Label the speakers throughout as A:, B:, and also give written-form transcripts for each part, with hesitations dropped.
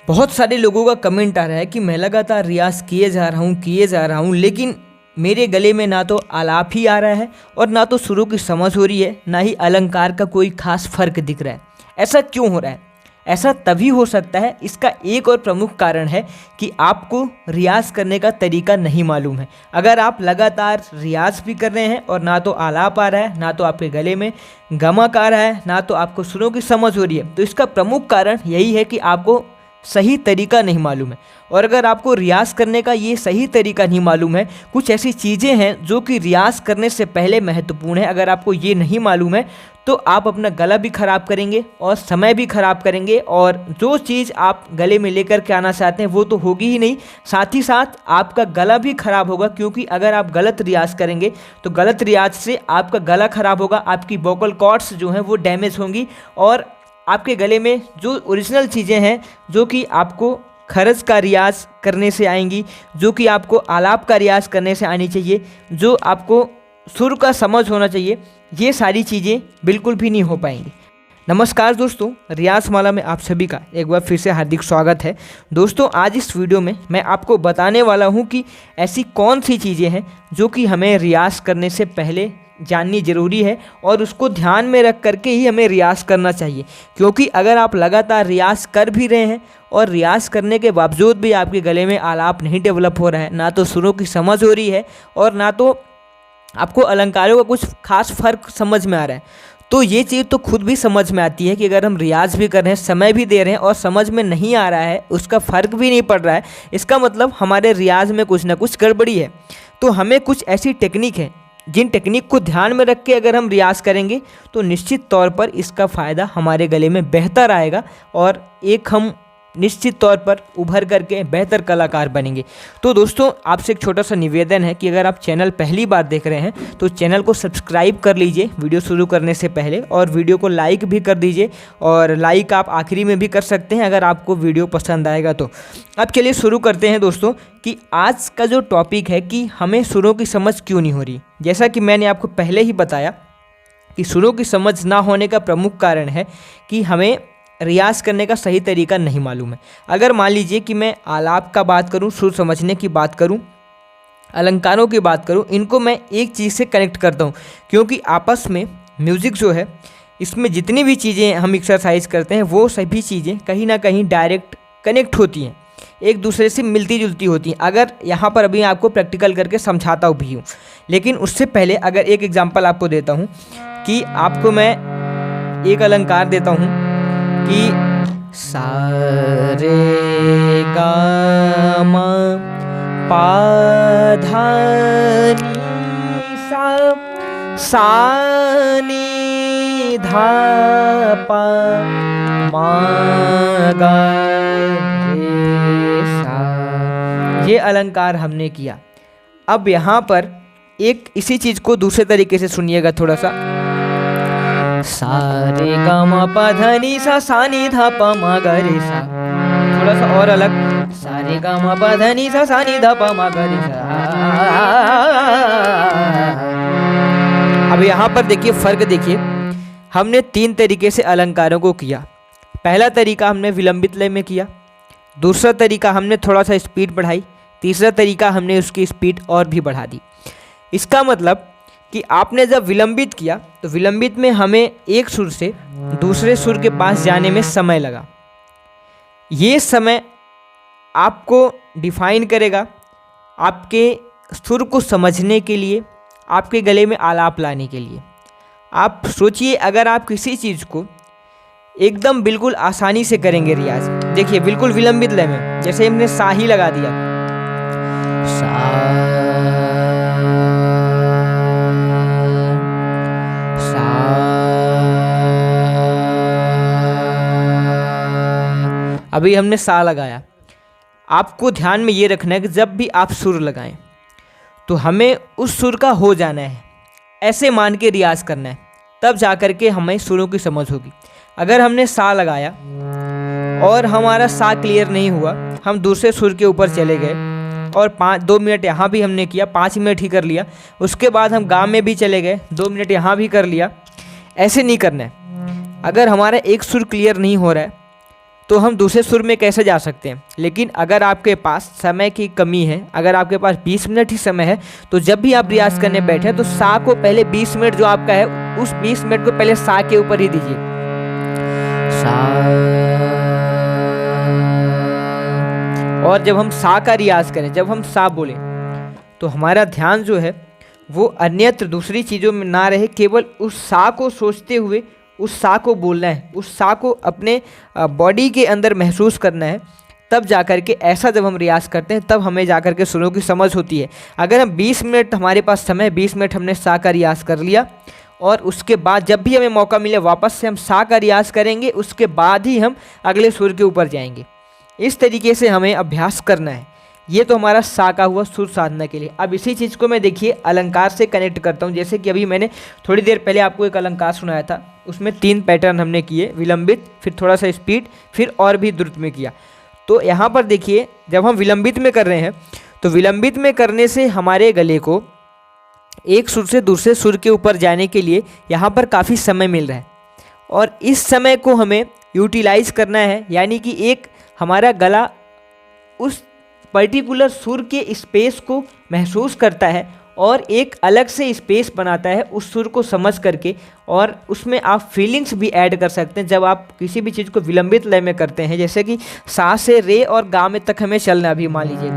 A: बहुत सारे लोगों का कमेंट आ रहा है कि मैं लगातार रियाज़ किए जा रहा हूँ लेकिन मेरे गले में ना तो आलाप ही आ रहा है और ना तो सुरों की समझ हो रही है, ना ही अलंकार का कोई खास फर्क दिख रहा है। ऐसा क्यों हो रहा है? ऐसा तभी हो सकता है, इसका एक और प्रमुख कारण है कि आपको रियाज़ करने का तरीका नहीं मालूम है। अगर आप लगातार रियाज़ भी कर रहे हैं और ना तो आलाप आ रहा है, ना तो आपके गले में गमक आ रहा है, ना तो आपको सुरों की समझ हो रही है, तो इसका प्रमुख कारण यही है कि आपको सही तरीका नहीं मालूम है। और अगर आपको रियाज़ करने का ये सही तरीका नहीं मालूम है, कुछ ऐसी चीज़ें हैं जो कि रियाज़ करने से पहले महत्वपूर्ण है, अगर आपको ये नहीं मालूम है तो आप अपना गला भी ख़राब करेंगे और समय भी ख़राब करेंगे, और जो चीज़ आप गले में लेकर के आना चाहते हैं वो तो होगी ही नहीं, साथ ही साथ आपका गला भी ख़राब होगा। क्योंकि अगर आप गलत रियाज़ करेंगे तो गलत रियाज़ से आपका गला ख़राब होगा, आपकी वोकल कॉर्ड्स जो हैं वो डैमेज होंगी, और आपके गले में जो ओरिजिनल चीज़ें हैं जो कि आपको खरज का रियाज़ करने से आएंगी, जो कि आपको आलाप का रियाज़ करने से आनी चाहिए, जो आपको सुर का समझ होना चाहिए, ये सारी चीज़ें बिल्कुल भी नहीं हो पाएंगी। नमस्कार दोस्तों, रियाज़ माला में आप सभी का एक बार फिर से हार्दिक स्वागत है। दोस्तों, आज इस वीडियो में मैं आपको बताने वाला हूं कि ऐसी कौन सी चीज़ें हैं जो कि हमें रियाज़ करने से पहले जाननी ज़रूरी है और उसको ध्यान में रख करके ही हमें रियाज़ करना चाहिए। क्योंकि अगर आप लगातार रियाज़ कर भी रहे हैं और रियाज़ करने के बावजूद भी आपके गले में आलाप नहीं डेवलप हो रहा है, ना तो सुरों की समझ हो रही है और ना तो आपको अलंकारों का कुछ खास फर्क समझ में आ रहा है, तो ये चीज़ तो खुद भी समझ में आती है कि अगर हम रियाज़ भी कर रहे हैं, समय भी दे रहे हैं और समझ में नहीं आ रहा है, उसका फ़र्क भी नहीं पड़ रहा है, इसका मतलब हमारे रियाज़ में कुछ ना कुछ गड़बड़ी है। तो हमें कुछ ऐसी टेक्निक है जिन टेक्निक को ध्यान में रख के अगर हम रियाज़ करेंगे तो निश्चित तौर पर इसका फ़ायदा हमारे गले में बेहतर आएगा और हम निश्चित तौर पर उभर करके बेहतर कलाकार बनेंगे। तो दोस्तों, आपसे एक छोटा सा निवेदन है कि अगर आप चैनल पहली बार देख रहे हैं तो चैनल को सब्सक्राइब कर लीजिए वीडियो शुरू करने से पहले, और वीडियो को लाइक भी कर दीजिए, और लाइक आप आखिरी में भी कर सकते हैं अगर आपको वीडियो पसंद आएगा तो। अब चलिए शुरू करते हैं दोस्तों कि आज का जो टॉपिक है कि हमें सुरों की समझ क्यों नहीं हो रही। जैसा कि मैंने आपको पहले ही बताया कि सुरों की समझ ना होने का प्रमुख कारण है कि हमें रियाज़ करने का सही तरीका नहीं मालूम है। अगर मान लीजिए कि मैं आलाप का बात करूं, सुर समझने की बात करूं, अलंकारों की बात करूं, इनको मैं एक चीज़ से कनेक्ट करता हूं, क्योंकि आपस में म्यूज़िक जो है, इसमें जितनी भी चीज़ें हम एक्सरसाइज करते हैं वो सभी चीज़ें कहीं ना कहीं डायरेक्ट कनेक्ट होती हैं, एक दूसरे से मिलती जुलती होती हैं। अगर यहाँ पर अभी आपको प्रैक्टिकल करके समझाता भी हूँ, लेकिन उससे पहले अगर एक एग्जाम्पल आपको देता हूँ कि आपको मैं एक अलंकार देता हूँ कि सा रे गा मा पा धा नी सा नी धा पा मा गा रे सा। ये अलंकार हमने किया। अब यहाँ पर एक इसी चीज़ को दूसरे तरीके से सुनिएगा थोड़ा सा। सा रे गा मा पा धा नी सा नी धा पा मा गा रे सा। थोड़ा सा और अलग, सा रे गा मा पा धा नी सा नी धा पा मा गा रे सा। अब यहाँ पर देखिए फर्क, देखिए हमने 3 तरीके से अलंकारों को किया। पहला तरीका हमने विलंबित लय में किया, दूसरा तरीका हमने थोड़ा सा स्पीड बढ़ाई, तीसरा तरीका हमने उसकी स्पीड और भी बढ़ा दी। इसका मतलब कि आपने जब विलंबित किया तो विलंबित में हमें एक सुर से दूसरे सुर के पास जाने में समय लगा। ये समय आपको डिफाइन करेगा आपके सुर को समझने के लिए, आपके गले में आलाप लाने के लिए। आप सोचिए, अगर आप किसी चीज़ को एकदम बिल्कुल आसानी से करेंगे रियाज, देखिए बिल्कुल विलंबित लय में, जैसे हमने सा ही लगा दिया, सा अभी हमने सा लगाया। आपको ध्यान में ये रखना है कि जब भी आप सुर लगाएं तो हमें उस सुर का हो जाना है, ऐसे मान के रियाज़ करना है, तब जा कर के हमें सुरों की समझ होगी। अगर हमने सा लगाया और हमारा सा क्लियर नहीं हुआ, हम दूसरे सुर के ऊपर चले गए और 2 मिनट यहाँ भी हमने किया, 5 मिनट ही कर लिया, उसके बाद हम गा में भी चले गए, 2 मिनट यहाँ भी कर लिया, ऐसे नहीं करना है। अगर हमारा एक सुर क्लियर नहीं हो रहा है तो हम दूसरे सुर में कैसे जा सकते हैं। लेकिन अगर आपके पास समय की कमी है, अगर आपके पास 20 मिनट ही समय है, तो जब भी आप रियाज करने बैठे तो सा को पहले 20 मिनट जो आपका है उस 20 मिनट को पहले सा के ऊपर ही दीजिए। सा। और जब हम सा का रियाज करें, जब हम सा बोलें तो हमारा ध्यान जो है वो अन्यत्र दूसरी चीज़ों में ना रहे, केवल उस सा को सोचते हुए उस सा को बोलना है, उस सा को अपने बॉडी के अंदर महसूस करना है। तब जाकर के ऐसा जब हम रियाज़ करते हैं तब हमें जाकर के सुरों की समझ होती है। अगर हम 20 मिनट हमारे पास समय, 20 मिनट हमने सा का रियाज़ कर लिया और उसके बाद जब भी हमें मौका मिले वापस से हम सा का रियाज़ करेंगे, उसके बाद ही हम अगले सुर के ऊपर जाएंगे। इस तरीके से हमें अभ्यास करना है। ये तो हमारा सा का हुआ सुर साधना के लिए। अब इसी चीज़ को मैं देखिए अलंकार से कनेक्ट करता हूँ। जैसे कि अभी मैंने थोड़ी देर पहले आपको एक अलंकार सुनाया था, उसमें 3 पैटर्न हमने किए, विलंबित, फिर थोड़ा सा स्पीड, फिर और भी द्रुत में किया। तो यहाँ पर देखिए जब हम विलंबित में कर रहे हैं तो विलंबित में करने से हमारे गले को एक सुर से दूसरे सुर के ऊपर जाने के लिए यहाँ पर काफ़ी समय मिल रहा है और इस समय को हमें यूटिलाइज करना है। यानी कि एक हमारा गला उस पर्टिकुलर सुर के स्पेस को महसूस करता है और एक अलग से स्पेस बनाता है उस सुर को समझ करके, और उसमें आप फीलिंग्स भी ऐड कर सकते हैं। जब आप किसी भी चीज़ को विलंबित लय में करते हैं, जैसे कि सा से रे और गा में तक हमें चलना, अभी मान लीजिए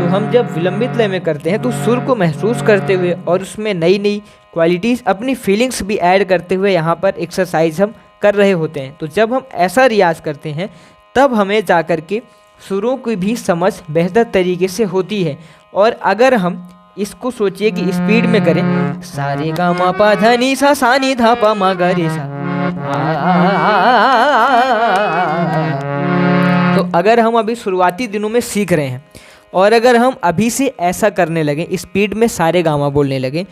A: हम जब विलंबित लय में करते हैं तो सुर को महसूस करते हुए और उसमें नई नई क्वालिटीज़, अपनी फीलिंग्स भी ऐड करते हुए यहाँ पर एक्सरसाइज हम कर रहे होते हैं। तो जब हम ऐसा रियाज करते हैं तब हमें जाकर के सुरों की भी समझ बेहतर तरीके से होती है। और अगर हम इसको सोचिए कि स्पीड में करें, सारे गा मा पा धा नी सा सा नी धा पा मा गा रे सा, तो अगर हम अभी शुरुआती दिनों में सीख रहे हैं और अगर हम अभी से ऐसा करने लगें, स्पीड में सारे गामा बोलने लगें,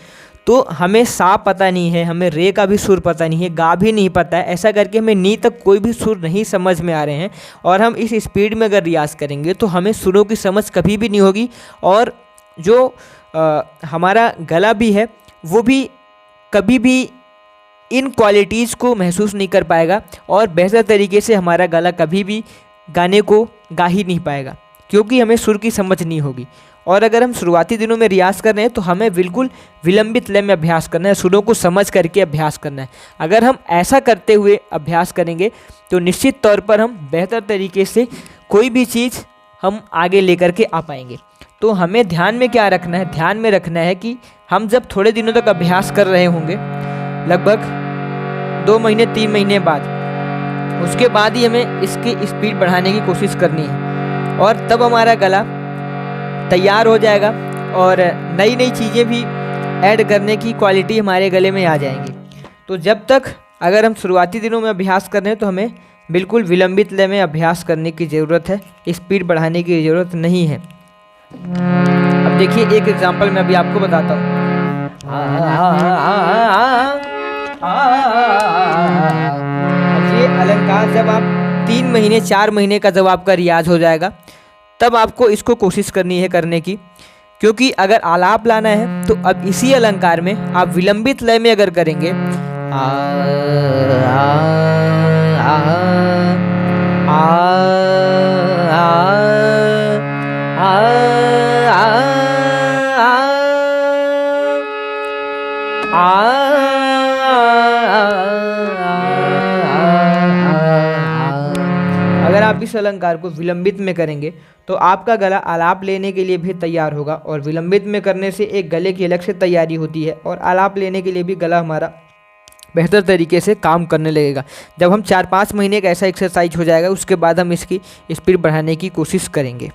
A: तो हमें सा पता नहीं है, हमें रे का भी सुर पता नहीं है, गा भी नहीं पता है, ऐसा करके हमें नी तक कोई भी सुर नहीं समझ में आ रहे हैं और हम इस स्पीड में अगर रियाज़ करेंगे तो हमें सुरों की समझ कभी भी नहीं होगी और जो हमारा गला भी है वो भी कभी भी इन क्वालिटीज़ को महसूस नहीं कर पाएगा और बेहतर तरीके से हमारा गला कभी भी गाने को गा ही नहीं पाएगा, क्योंकि हमें सुर की समझ नहीं होगी। और अगर हम शुरुआती दिनों में रियाज़ कर रहे हैं तो हमें बिल्कुल विलंबित लय में अभ्यास करना है, सुरों को समझ करके अभ्यास करना है। अगर हम ऐसा करते हुए अभ्यास करेंगे तो निश्चित तौर पर हम बेहतर तरीके से कोई भी चीज़ हम आगे लेकर के आ पाएंगे। तो हमें ध्यान में क्या रखना है, ध्यान में रखना है कि हम जब थोड़े दिनों तक अभ्यास कर रहे होंगे, लगभग 2 महीने 3 महीने बाद, उसके बाद ही हमें इसकी स्पीड बढ़ाने की कोशिश करनी है और तब हमारा गला तैयार हो जाएगा और नई नई चीज़ें भी ऐड करने की क्वालिटी हमारे गले में आ जाएंगी। तो जब तक अगर हम शुरुआती दिनों में अभ्यास कर रहे हैं तो हमें बिल्कुल विलंबित लय में अभ्यास करने की ज़रूरत है, स्पीड बढ़ाने की ज़रूरत नहीं है। अब देखिए एक एग्जांपल मैं अभी आपको बताता हूँ। ये अलंकार जब आप 3 महीने 4 महीने का जब आपका रियाज हो जाएगा तब आपको इसको कोशिश करनी है करने की, क्योंकि अगर आलाप लाना है तो अब इसी अलंकार में आप विलंबित लय में अगर करेंगे अगर आप इस अलंकार को विलंबित में करेंगे तो आपका गला आलाप लेने के लिए भी तैयार होगा और विलंबित में करने से एक गले की अलग से तैयारी होती है और आलाप लेने के लिए भी गला हमारा बेहतर तरीके से काम करने लगेगा। जब हम 4-5 महीने का ऐसा एक्सरसाइज हो जाएगा उसके बाद हम इसकी स्पीड बढ़ाने की कोशिश करेंगे।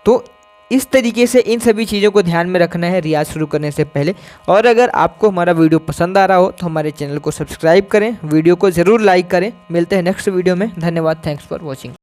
A: तो इस तरीके से इन सभी चीज़ों को ध्यान में रखना है रियाज शुरू करने से पहले। और अगर आपको हमारा वीडियो पसंद आ रहा हो तो हमारे चैनल को सब्सक्राइब करें, वीडियो को ज़रूर लाइक करें। मिलते हैं नेक्स्ट वीडियो में। धन्यवाद, थैंक्स फॉर वॉचिंग।